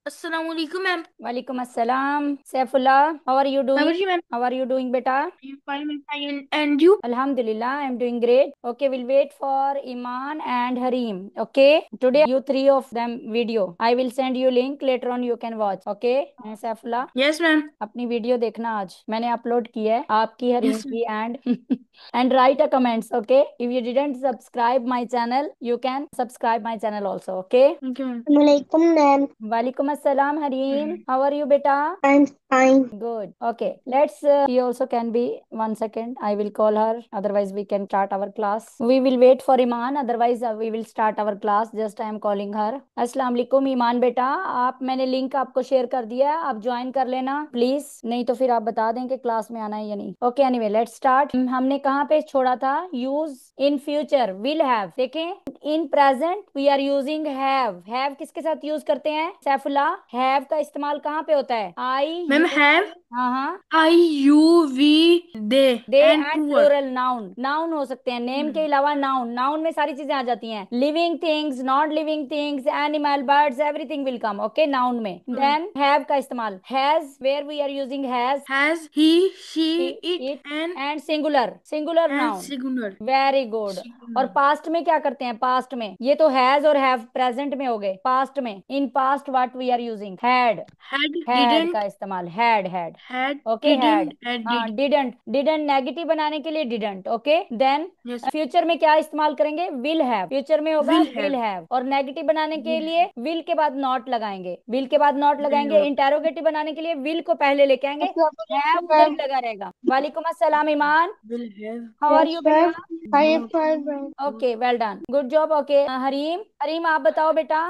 अस्सलाम वालेकुम मैम। वालेकुम अस्सलाम Saifullah. How are you how are doing? You ma'am? How are you doing बेटा? I am fine ma'am, fine and you? Alhamdulillah, I'm doing great. Okay, we'll wait for Iman and Harim. Okay, today you three of them video. I will send you link later on. You can watch. Okay, Saifullah yes ma'am. अपनी video देखना आज मैंने upload की है आपकी Hareem yes ma'am. की and and write a comments. Okay, if you didn't subscribe my channel you can subscribe my channel also. Okay. Thank you ma'am. Assalamualaikum, ma'am. वालेकुम अस्सलाम हरीम, हाउ आर यू बेटा? I'm fine. Good. Okay. Let's. She also can be. 1 second. I will call her. Otherwise, we can start our class. We will wait for Iman. Otherwise, we will start our class. Just I am calling her. अस्सलाम वालेकुम ईमान बेटा, आप मैंने link आपको share कर दिया है, आप ज्वाइन कर लेना प्लीज, नहीं तो फिर आप बता दें कि क्लास में आना है या नहीं। Okay anyway let's start. हमने कहाँ पे छोड़ा था? Use in future will have. देखें, in present we are using have किसके साथ यूज करते हैं सैफुल्ला? हैव का इस्तेमाल कहाँ पे होता है? आई मैम यू। हैव, हाँ हाँ। I you we they they and and plural. Plural noun, noun हो सकते हैं नेम के अलावा। नाउन, नाउन में सारी चीजें आ जाती हैं, living things, not living things, animal, birds, everything will come. Okay noun में। देन हैव का इस्तेमाल has, where we are using has, has he she it it and singular, singular and noun. Singular. Very good. और past में क्या करते हैं? Past में ये तो हैज और हैव प्रेजेंट में हो गए। पास्ट में in past what we are using? Had had का डिडंट, इस्तेमाल, had. Had okay had. Didn't and हाँ डिड। डिडंट, डिडंट नेगेटिव बनाने के लिए didn't. Okay then yes. Future में क्या इस्तेमाल करेंगे? Will have. फ्यूचर में होगा विल विल हैव, हैव, और नेगेटिव बनाने के विल लिए विल के बाद नॉट लगाएंगे। विल के बाद नॉट विल लगाएंगे। नॉट, इंटेरोगेटिव बनाने के लिए विल को पहले लेके आएंगे, हैव Assalamualaikum, उधर ma'am. ही लगा रहेगा। वालेकुम अस्सलाम Iman, will have how are Yes, you बेटा? ma'am. I am not. fine, ma'am. Okay well done, good job. Okay Hareem, Hareem आप बताओ बेटा।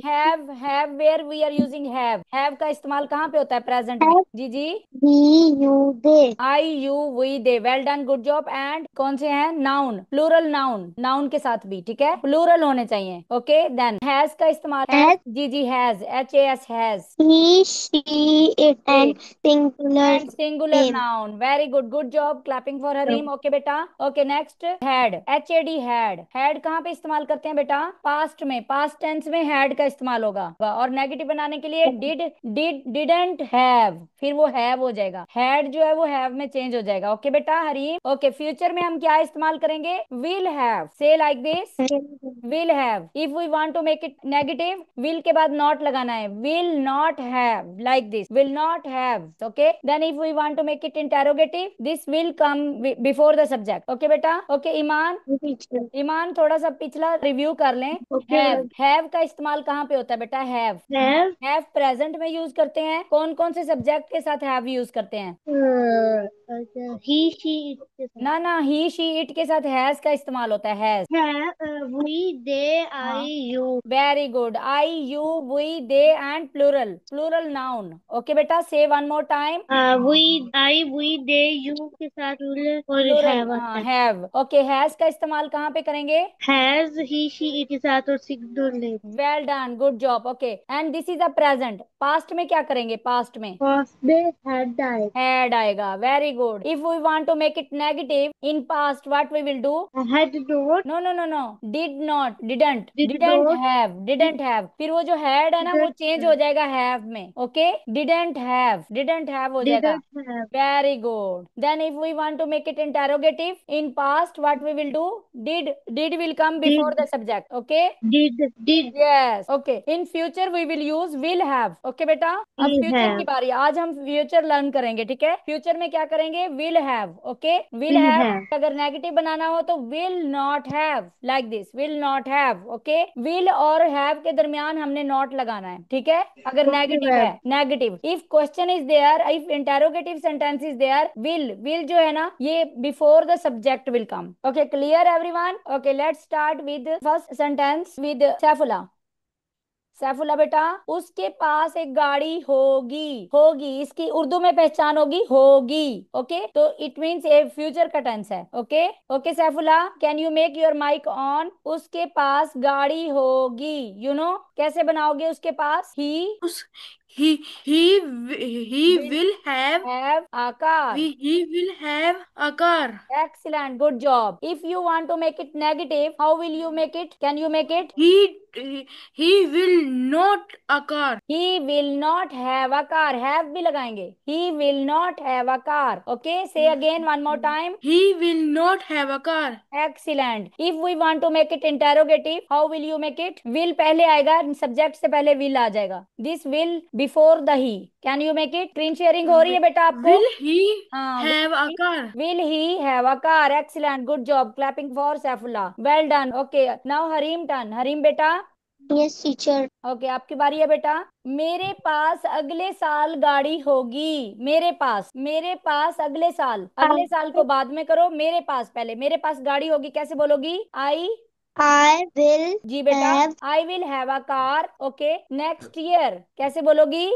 Have where we are using have का इस्तेमाल कहाँ पे होता है प्रेजेंट में? Have जी जी। he, you, they. I you we they, well done, good job. And कौन से हैं? नाउन, प्लूरल नाउन, नाउन के साथ भी ठीक है, प्लूरल होने चाहिए। ओके देन हैज का इस्तेमाल हैज, Has जी जी has, H A S has. he, she, it, and singular and singular name. Noun, very good, good job, clapping for Harim. Okay बेटा। Okay next had, H A D had. Had कहाँ पे इस्तेमाल करते हैं बेटा? Past में, पास्ट टेंस में had का इस्तेमाल होगा। और नेगेटिव बनाने के लिए डिडंट हैव, फिर वो हैव हो जाएगा, हैड जो है वो हैव में चेंज हो जाएगा। ओके बेटा हरीम। ओके फ्यूचर में हम क्या इस्तेमाल करेंगे? Will have. Say like this, will have. If we want to make it negative, will के बाद नॉट लगाना है, will not have, like this, will not have. Okay then if we want to make it interrogative, this will come before the subject. Okay बेटा। Okay Iman, Teacher. Iman थोड़ा सा पिछला review कर लें। Okay, ma'am. हैव का इस्तेमाल कहाँ पे होता है बेटा? Have हैव प्रेजेंट में यूज करते हैं। कौन कौन से सब्जेक्ट के साथ हैव यूज करते हैं? he, she, it के साथ. ना ना, ही शी इट के साथ हैज का इस्तेमाल होता है, has. Have we, they, I, हाँ you. Very good, I you we they and plural, plural noun. Okay बेटा से one more time. We, they, you के साथ ruler और प्लूरल have आता हाँ है. हैव। ओके हैज का इस्तेमाल कहाँ पे करेंगे? Has he, she, it के साथ और singular name. Well done, good job. Okay and this is a present, past में क्या करेंगे? पास्ट में First they had died. Had आएगा। Very good. If we want to make it negative in past what we will do? I had not, no no no no, did not, didn't, did didn't not, have, did, didn't have, फिर वो जो had है ना वो didn't change हो have, जाएगा have में। Okay didn't have, didn't have हो जाएगा। didn't have, Very good. Then if we want to make it interrogative in past, what we will do? Did will come before did, the subject. Okay. did, Yes. Okay. In future we will use will have. Okay बेटा। अब he future की have, बारी, आज हम future learn करेंगे ठीक है। Future में क्या करेंगे? Will have. Okay will we have. have, अगर नेगेटिव बनाना हो तो will not have, like this, will not have. Okay will और हैव के दरमियान हमने नॉट लगाना है ठीक है। अगर okay, नेगेटिव है, ma'am. Negative, if question is there, if interrogative sentence is there, will जो है ना ये before the subject will come. Okay clear everyone? Okay let's start with first sentence with Saifullah. Saifullah बेटा, उसके पास एक गाड़ी होगी, होगी इसकी उर्दू में पहचान होगी, होगी। ओके तो इट मीन्स ए फ्यूचर का टेंस है। Okay okay Saifullah, can you make your mic on? उसके पास गाड़ी होगी, यू नो कैसे बनाओगे उसके पास? ही, उस he will have have a car. he will have a car. Excellent. Good job. If you want to make it negative, how will you make it? Can you make it? He will not a car. He will not have a car. Have भी लगाएंगे. He will not have a car. Okay. Say again one more time. He will not have a car. Excellent. If we want to make it interrogative, how will you make it? Will पहले आएगा, subject से पहले will आ जाएगा. This will before the he. Can you make it? Screen sharing हो रही है बेटा आपको? Will he हाँ. have a car? Will he have a car? Excellent. Good job. Clapping for Saifullah. Well done. Okay. Now Harim turn. Harim बेटा. Yes, teacher. Okay आपकी बारी है बेटा. मेरे पास अगले साल गाड़ी होगी. मेरे पास अगले साल को बाद में करो. मेरे पास पहले. मेरे पास गाड़ी होगी कैसे बोलोगी? I will जी बेटा. have I will have a car. Okay. Next year कैसे बोलोगी?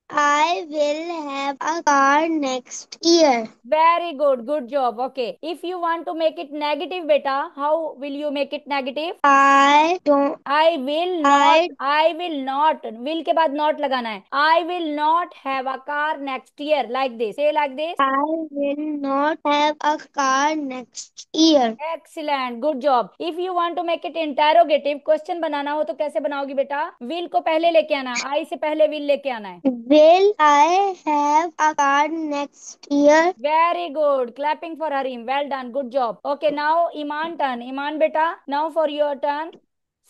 I will have a car next year. Very good. Good job. Okay. If you want to make it negative, beta, how will you make it negative? I don't. I will not. I will not. Will के बाद not लगाना है. I will not have a car next year. Like this. Say like this. I will not have a car next year. Excellent. Good job. If you want to make it interrogative, question बनाना हो तो कैसे बनाओगी बेटा? Will को पहले लेके आना. I से पहले will लेके आना है. Will I have a car next year? Very good. Clapping for Harim. Well done. Good job. Okay, now Iman turn. Iman beta, now for your turn.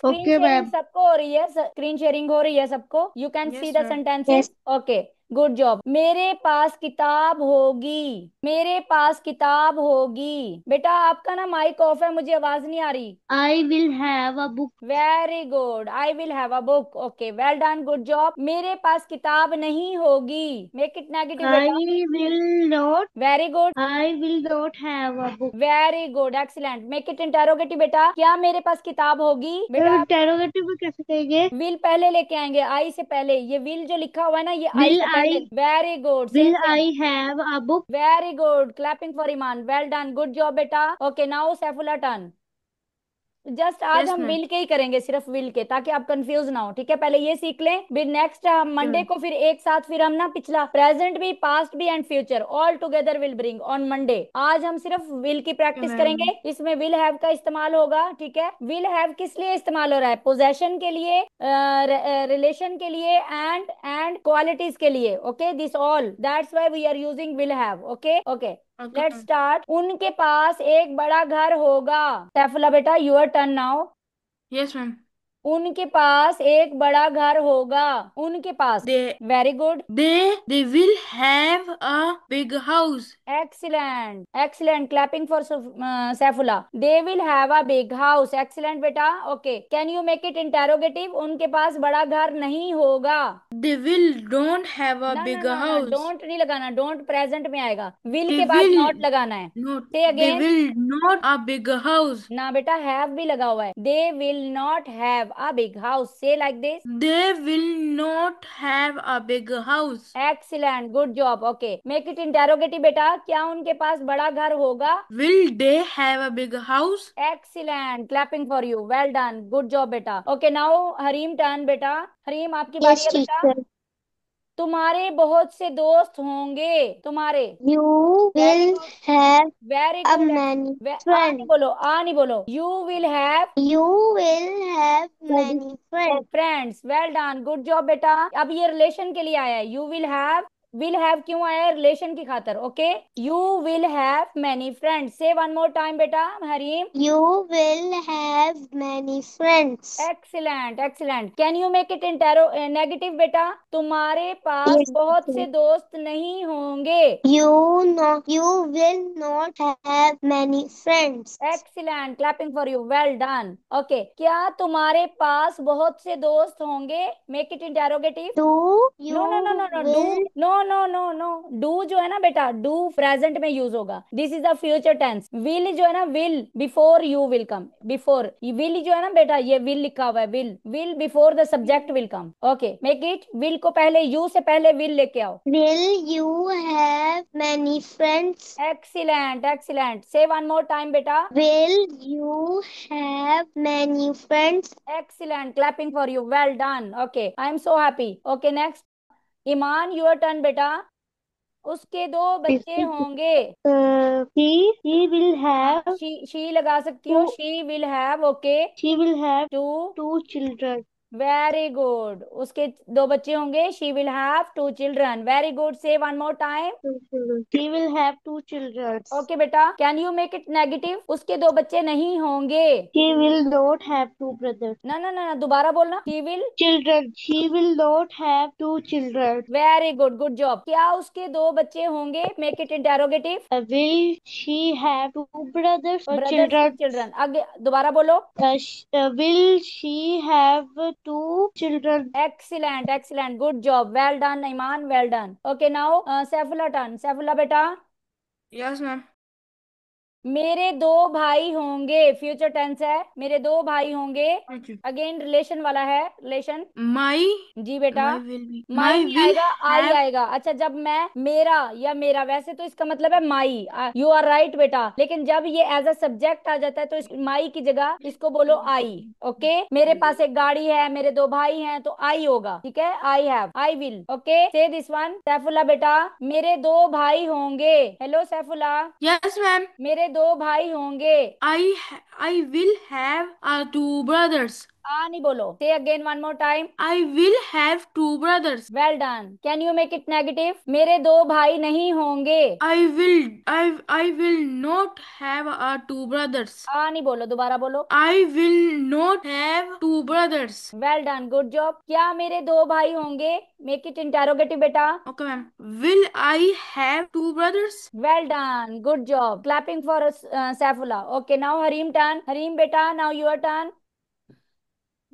Screen Okay, sharing ma'am. सबको हो रही है. Screen sharing हो रही है सबको. You can Yes, see the ma'am. sentences. Yes. Okay. Good job. मेरे पास किताब होगी. मेरे पास किताब होगी. बेटा आपका ना माइक ऑफ है, मुझे आवाज नहीं आ रही. I will have a book. Very good. I will have a book. Okay well done. Good job. मेरे पास किताब नहीं होगी. मेक इट नेगेटिव I बेटा. will not. Very good. I will not have a book. Very good. Excellent. Make it interrogative बेटा. क्या मेरे पास किताब होगी? बेटा इंटेरोगेटिव में कैसे कहेंगे? विल पहले लेके आएंगे. आई से पहले. ये विल जो लिखा हुआ है ना, ये आई Will से पहले. I very good. will I have a book? Very good. Clapping for Iman. Well done. Good job बेटा. Okay now Saifullah turn. Just आज Yes, हम ma'am. विल के ही करेंगे, सिर्फ विल के, ताकि आप कंफ्यूज ना हो. ठीक है, पहले ये सीख लें. फिर नेक्स्ट मंडे को फिर एक साथ फिर हम ना पिछला प्रेजेंट भी, पास्ट भी and future all together will bring on Monday. आज हम सिर्फ विल की प्रैक्टिस ma'am. करेंगे. इसमें विल हैव का इस्तेमाल होगा. ठीक है. विल हैव किस लिए इस्तेमाल हो रहा है? पोजेशन के लिए, रिलेशन के लिए एंड क्वालिटीज के लिए. Okay this all, that's why we are using will have. Okay okay Okay, let's ma'am. Start. उनके पास एक बड़ा घर होगा. सैफुल्ला बेटा your turn now. Yes, ma'am. उनके पास एक बड़ा घर होगा. उनके पास. They very good. they will have a big house. Excellent excellent. Clapping for Saifullah. They will have a big house. Excellent बेटा. Okay can you make it interrogative? उनके पास बड़ा घर नहीं होगा. They will don't have a ना ना big ना ना, house. डोंट नहीं लगाना. डोंट प्रेजेंट में आएगा. विल They के बाद will नॉट लगाना है. not. से They again. will not a big house. ना बेटा हैव भी लगा हुआ है. They will not have a big house. Say like this. They will not have a big house. Excellent. Good job. Okay make it interrogative बेटा. क्या उनके पास बड़ा घर होगा? Will they have a big house? Excellent. Clapping for you. Well done. Good job बेटा. Okay now Hareem turn बेटा. हरीम आपकी बारी Yes, है बेटा. teacher. तुम्हारे बहुत से दोस्त होंगे. तुम्हारे. You very will good. have very a good. many आ नहीं friends. बोलो. आ नहीं बोलो. You will have You will have many friends. Friends. Well done. Good job बेटा. अब ये रिलेशन के लिए आया है. यू विल हैव क्यों आया है? रिलेशन की खातर. Okay you will have many friends. से वन मोर टाइम बेटा. Hareem. You will have many friends. Excellent excellent. Can you make it negative बेटा? तुम्हारे पास Yes, बहुत teacher. से दोस्त नहीं होंगे. You will not have many friends. Excellent. Clapping for you. Well done. Okay क्या तुम्हारे पास बहुत से दोस्त होंगे? Make it interrogative. Do no no no no no do. will no no no no. Do जो है ना बेटा, डू प्रेजेंट में यूज होगा. This is the future tense. Will जो है ना, will before you will come. Before will जो है ना बेटा, ये विल लिखा हुआ है. Will before the subject will come. Okay make it. Will को पहले, यू से पहले विल लेके आओ. you have many friends? Excellent excellent. से वन मोर टाइम बेटा. Will you have many friends? Excellent. Clapping for you. Well done. Okay. I am so happy. Okay, next. Iman your turn बेटा। उसके दो बच्चे होंगे। He will हाँ, have she लगा सकती हो, two. She will have, okay. She will have two, two children. Very गुड। उसके दो बच्चे होंगे, she will have two children, very good. Say one more time. Two children. She will have two children. Okay बेटा, can you make it negative? उसके दो बच्चे नहीं होंगे। She will not have two brothers. ना ना ना ना, दोबारा बोलना, she will. Children. She will not have two children. Very good, good job. क्या उसके दो बच्चे होंगे? Make it interrogative. Will she have two brothers or brothers और children? चिल्ड्रन। आगे दोबारा बोलो। Will she have two children? Excellent excellent, good job, well done Iman, well done. Okay now Saifullah turn. Saifullah बेटा। Yes, ma'am. मेरे दो भाई होंगे, फ्यूचर टेंस है, मेरे दो भाई होंगे। Okay. अगेन रिलेशन वाला है, रिलेशन। My जी बेटा। my will be my my नहीं will आएगा, आई have आएगा। अच्छा, जब मैं मेरा या मेरा, वैसे तो इसका मतलब है माई, यू आर राइट बेटा, लेकिन जब ये एज अ सब्जेक्ट आ जाता है तो इस माई की जगह इसको बोलो आई। ओके, मेरे पास एक गाड़ी है, मेरे दो भाई हैं, तो आई होगा, ठीक है। I have, I will. Okay, से दिस वन। सैफुल्ला बेटा, मेरे दो भाई होंगे। हेलो सैफुल्ला। yes, ma'am. मेरे दो भाई होंगे। I will have two brothers. नहीं बोलो, से again one more time. I will have two brothers. Well done. Can you make it negative? मेरे दो भाई नहीं होंगे। I will not have two brothers. नहीं बोलो, दोबारा बोलो। I will not have two brothers. Well done, good job. क्या मेरे दो भाई होंगे? मेक इट इंटेरोगेटिव बेटा। Okay, ma'am. Will I have two brothers? Well done, good job, clapping for Saifullah. Okay now Hareem turn. Hareem बेटा, नाउ योर टर्न।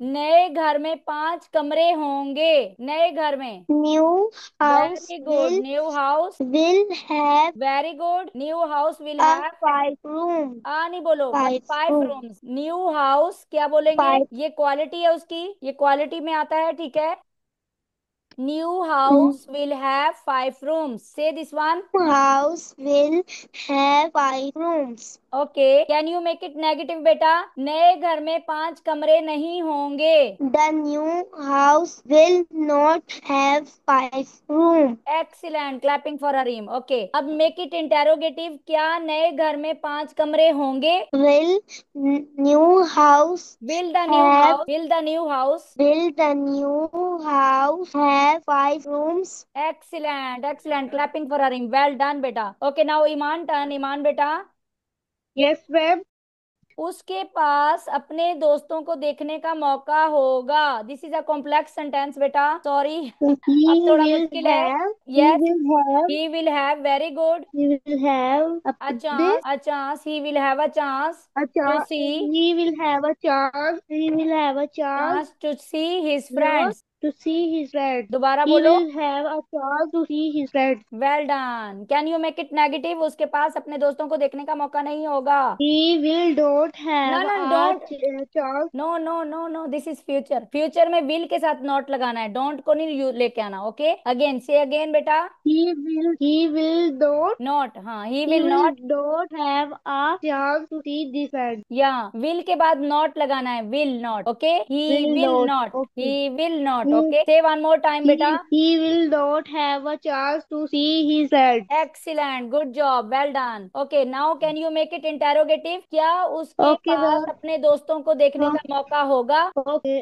नए घर में 5 कमरे होंगे। नए घर में। New house very good, new house. will have very good, new house will a have. 5 room. नहीं बोलो, but 5 5 room. Rooms. New house क्या बोलेंगे? 5 ये क्वालिटी है उसकी, ये क्वालिटी में आता है, ठीक है। New house will have 5 rooms. Say this one. house will have 5 rooms. Okay, can you make it negative बेटा? नए घर में 5 कमरे नहीं होंगे। The new house will not have 5 rooms. Excellent, clapping for Harim. Okay, अब मेक इट इंटेरोगेटिव। क्या नए घर में 5 कमरे होंगे? Will new house will the new have house, will the new house. will the new house have 5 rooms? Excellent excellent, clapping for Hareem, well done बेटा। Okay now ईमान turn. ईमान बेटा। Yes, ma'am. उसके पास अपने दोस्तों को देखने का मौका होगा। This is a complex sentence बेटा, सॉरी। अब He थोड़ा will मुश्किल है। have. He yes, will have. He will have, very good. He will have अ this. Chance, a chance, he will have a chance A to chance. See, He will have a chance. He will have a chance. Chance to see his Not friends. to see his friends. दोबारा He बोलो। will have a chance to see his friends. Well done. Can you make it negative? उसके पास अपने दोस्तों को देखने का मौका नहीं होगा। He will don't no have no a don't, chance. No no no no, this is future. Future में विल के साथ नॉट लगाना है, डोंट को नहीं लेके आना। ओके, अगेन से अगेन बेटा। He will not. नॉट, हाँ, ही He will will not. not have a chance to see this friend. या विल के बाद नॉट लगाना है, will not. Okay, he Will will not. Not, Okay. He will not. He okay, से one more time बेटा। he will not have a chance to see his friends. Excellent, good job, well done. Okay now can you make it interrogative? क्या उसके Okay, पास ma'am. अपने दोस्तों को देखने का मौका होगा? Okay.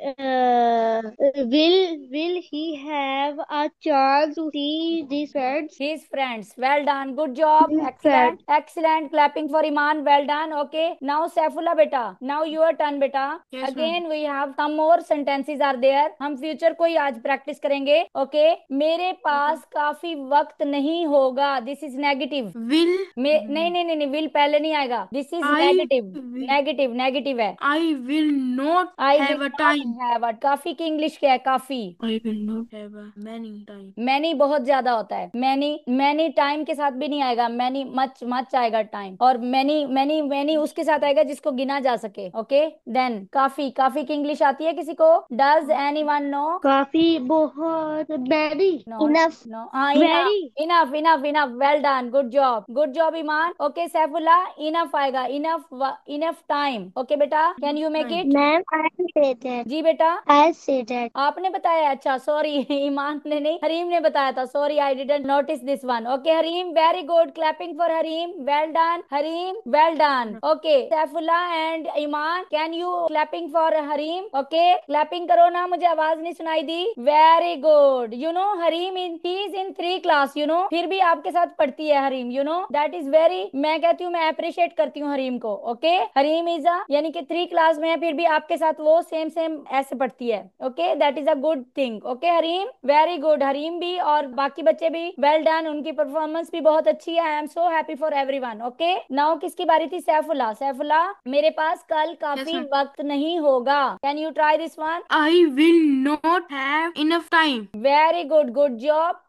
Will he have a chance to see these friends? His friends, well done, good job, His excellent friends. excellent, clapping for Iman, well done। Okay, now Saifullah beta, now your turn beta। Yes, ma'am. Again we have some more sentences are there, हम future को ही आज practice करेंगे। Okay, मेरे पास काफी वक्त नहीं होगा। This is negative. Will नहीं नहीं नहीं नहीं, विल पहले नहीं आएगा, this is I negative. will negative negative है। I will not I will have a not time. Have a, काफी की इंग्लिश क्या है? काफी। I will not have a many time. Many बहुत ज्यादा होता है, मैनी मैनी टाइम के साथ भी नहीं आएगा, मैनी मच मच आएगा टाइम, और मैनी मैनी मैनी उसके साथ आएगा जिसको गिना जा सके। ओके, देन काफी, काफी की इंग्लिश आती है किसी को? Does anyone know? काफी, बहुत, very, नो enough, नो, हाँ, enough very. Enough enough enough, well done, good job Iman. Okay Saifullah, enough आएगा, इनफ टाइम। ओके बेटा, can you make Time. It? Ma'am, I say that. जी बेटा, I say that. आपने बताया, अच्छा सॉरी ईमान ने नहीं, हरीम ने बताया था, sorry I didn't notice this one. Okay Harim, very good, clapping for Hareem, well done Harim, well done. Okay Saifullah and Iman, can you clapping for Harim? Okay clapping करो ना, मुझे आवाज नहीं सुनाई दी। Very good, you know Harim is in 3 class, you know, फिर भी आपके साथ पढ़ती है Harim, you know that is very, मैं कहती हूँ, मैं अप्रिशिएट करती हूँ हरीम को। ओके हरीम इज यानी कि 3 क्लास में है, फिर भी आपके साथ वो सेम सेम ऐसे पढ़ती है। Okay that is a good thing. Okay Harim, very good, Hareem भी और बाकी बच्चे भी वेल डन, उनकी परफॉर्मेंस भी बहुत अच्छी है। I am so happy for everyone. Okay now किसकी बारी थी? सैफुल्ला। सैफुल्ला, मेरे पास कल Yes, काफी ma'am. वक्त नहीं होगा, can you try this one? I will not have enough time. Very good, good job.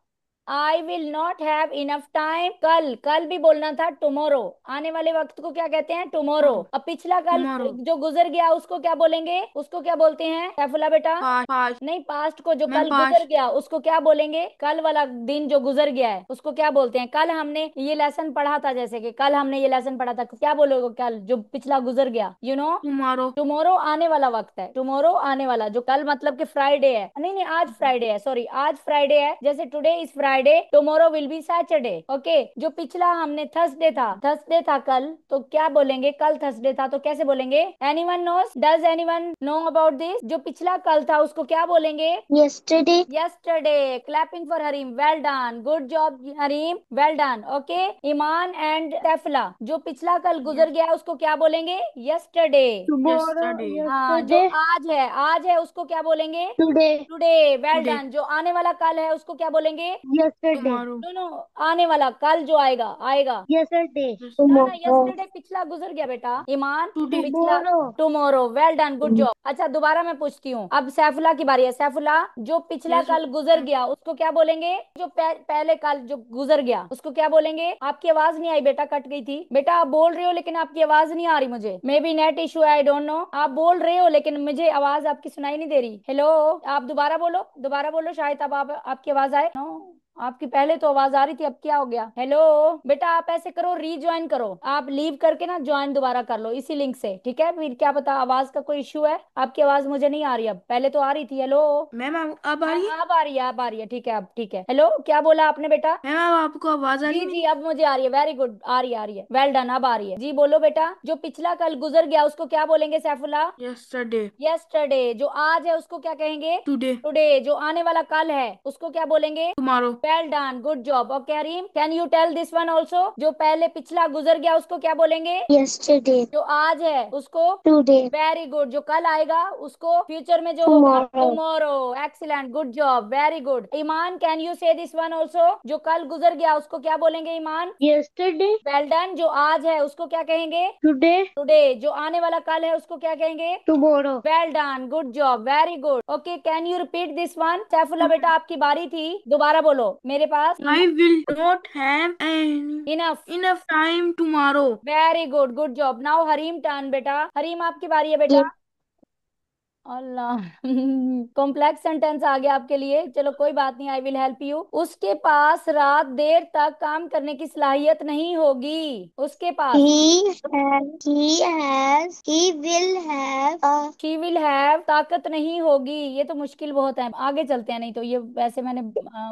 I will not have enough time, कल, कल भी बोलना था, टुमारो, आने वाले वक्त को क्या कहते हैं? टुमारो। Tomorrow. अब पिछला कल Tomorrow. जो गुजर गया उसको क्या बोलेंगे? उसको क्या बोलते हैं सैफुल्ला बेटा? Past. Past. नहीं, पास्ट को, जो Ma'am, कल गुजर past. गया उसको क्या बोलेंगे? कल वाला दिन जो गुजर गया है उसको क्या बोलते हैं? कल हमने ये लेसन पढ़ा था, जैसे कि कल हमने ये लेसन पढ़ा था, क्या बोलोगे कल जो पिछला गुजर गया? You know, Tomorrow. टुमारो आने वाला वक्त है, टुमारो आने वाला, जो कल मतलब कि फ्राइडे है, नहीं नहीं आज फ्राइडे है, सॉरी आज फ्राइडे है, जैसे today is Friday, tomorrow will be Saturday. Okay जो पिछला हमने थर्सडे था कल, तो क्या बोलेंगे? कल थर्सडे था तो कैसे बोलेंगे? Anyone knows, does anyone know about this? जो पिछला कल था उसको क्या बोलेंगे? Yesterday. Yesterday. Clapping for Hareem, well done, good job Hareem, well done. Okay Iman and Saifullah, जो पिछला कल गुजर Yes. गया है उसको क्या बोलेंगे? यस्टरडे। Tomorrow. Yesterday. हाँ, जो Yesterday. आज है उसको क्या बोलेंगे? Today. Today, well Today. Done. जो आने वाला कल है उसको क्या बोलेंगे? Yesterday. Tomorrow. नो नो, आने वाला कल जो आएगा आएगा। Yesterday. Yes. ना ना, Tomorrow. यस्टरडे पिछला गुजर गया बेटा, ईमान। Today. पिछला Tomorrow. Tomorrow, well done, good job. अच्छा दोबारा मैं पूछती हूँ, अब सैफुल्ला की बारी है। सैफुल्ला, जो पिछला Yes, कल गुजर ma'am. गया उसको क्या बोलेंगे? जो पहले कल जो गुजर गया उसको क्या बोलेंगे? आपकी आवाज नहीं आई बेटा, कट गई थी बेटा, आप बोल रहे हो लेकिन आपकी आवाज नहीं आ रही मुझे, मे बी नेट इशू है, आई डोंट नो। आप बोल रहे हो लेकिन मुझे आवाज आपकी सुनाई नहीं दे रही। हेलो, आप दोबारा बोलो, शायद अब आप आपकी आवाज आए। नो, आपकी पहले तो आवाज आ रही थी, अब क्या हो गया? हेलो बेटा, आप ऐसे करो, रीज्वाइन करो, आप लीव करके ना ज्वाइन दोबारा कर लो इसी लिंक से, ठीक है? फिर क्या पता आवाज का कोई इश्यू है, आपकी आवाज मुझे नहीं आ रही, अब पहले तो आ रही थी। हेलो, मैम अब आ रही है? अब आ रही है, अब आ रही है, ठीक है, अब ठीक है। हेलो, क्या बोला आपने बेटा? मैम अब आपको आवाज आ रही जी है जी, मेरी? अब मुझे आ रही है, वेरी गुड, आ रही है, वेल डन, अब आ रही है जी। बोलो बेटा, जो पिछला कल गुजर गया उसको क्या बोलेंगे सैफुल्ला? Yesterday. यस्टरडे। जो आज है उसको क्या कहेंगे? Today. टुडे। जो आने वाला कल है उसको क्या बोलेंगे? Tomorrow. Well done, good job. Okay Hareem, can you tell this one also? जो पहले पिछला गुजर गया उसको क्या बोलेंगे? Yesterday. जो आज है उसको? Today. Very good. जो कल आएगा उसको? फ्यूचर में जो होगा? Tomorrow. Tomorrow. Excellent, good job, very good. Iman, can you say this one also? जो कल गुजर गया उसको क्या बोलेंगे ईमान? Yesterday. Well done. जो आज है उसको क्या कहेंगे? Today. टुडे। जो आने वाला कल है उसको क्या कहेंगे? Tomorrow. Well done, good job, very good. Okay can you repeat this one? Saifullah बेटा, आपकी बारी थी, दोबारा बोलो। मेरे पास I will not have any enough. enough time tomorrow. Very good, good job. Now Hareem turn बेटा, हरीम आपकी बारी है बेटा। Yes. अल्लाह कॉम्प्लेक्स सेंटेंस आ गया आपके लिए, चलो कोई बात नहीं, आई विल हेल्प यू। उसके पास रात देर तक काम करने की सलाहियत नहीं होगी, उसके पास। He will have a. She will have, ताकत नहीं होगी, ये तो मुश्किल बहुत है, आगे चलते हैं, नहीं तो ये वैसे मैंने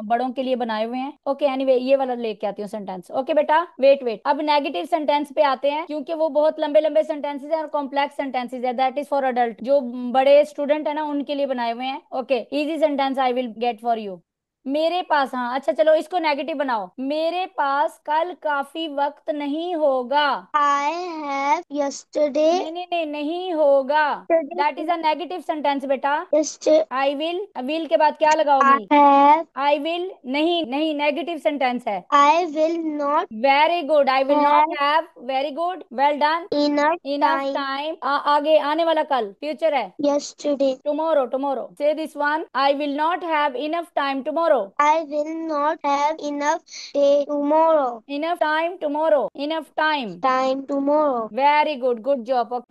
बड़ों के लिए बनाए हुए हैं। ओके एनीवे, ये वाला लेके आती हूँ सेंटेंस। ओके बेटा, वेट वेट, अब नेगेटिव सेंटेंस पे आते हैं, क्योंकि वो बहुत लंबे लंबे सेंटेंसेस हैं और कॉम्प्लेक्स सेंटेंसेस है, दैट इज फॉर अडल्ट, जो बड़े स्टूडेंट है ना उनके लिए बनाए हुए हैं। Okay easy sentence I will get for you. मेरे पास, हाँ अच्छा चलो इसको नेगेटिव बनाओ। मेरे पास कल काफी वक्त नहीं होगा। I have yesterday. नहीं नहीं नहीं, नहीं होगा, that is Yesterday. A negative sentence बेटा। Yesterday. आई विल के बाद क्या I लगाओगी? have. आई विल नहीं नहीं, नेगेटिव सेंटेंस है। I will not very good, I will have not have, very good, well done. enough enough time time, आगे आने वाला कल, फ्यूचर है। yesterday. टुमारो से this one, I will not have enough time tomorrow. I will not have enough day tomorrow. Enough time tomorrow, enough time. Time tomorrow. Very good, good job.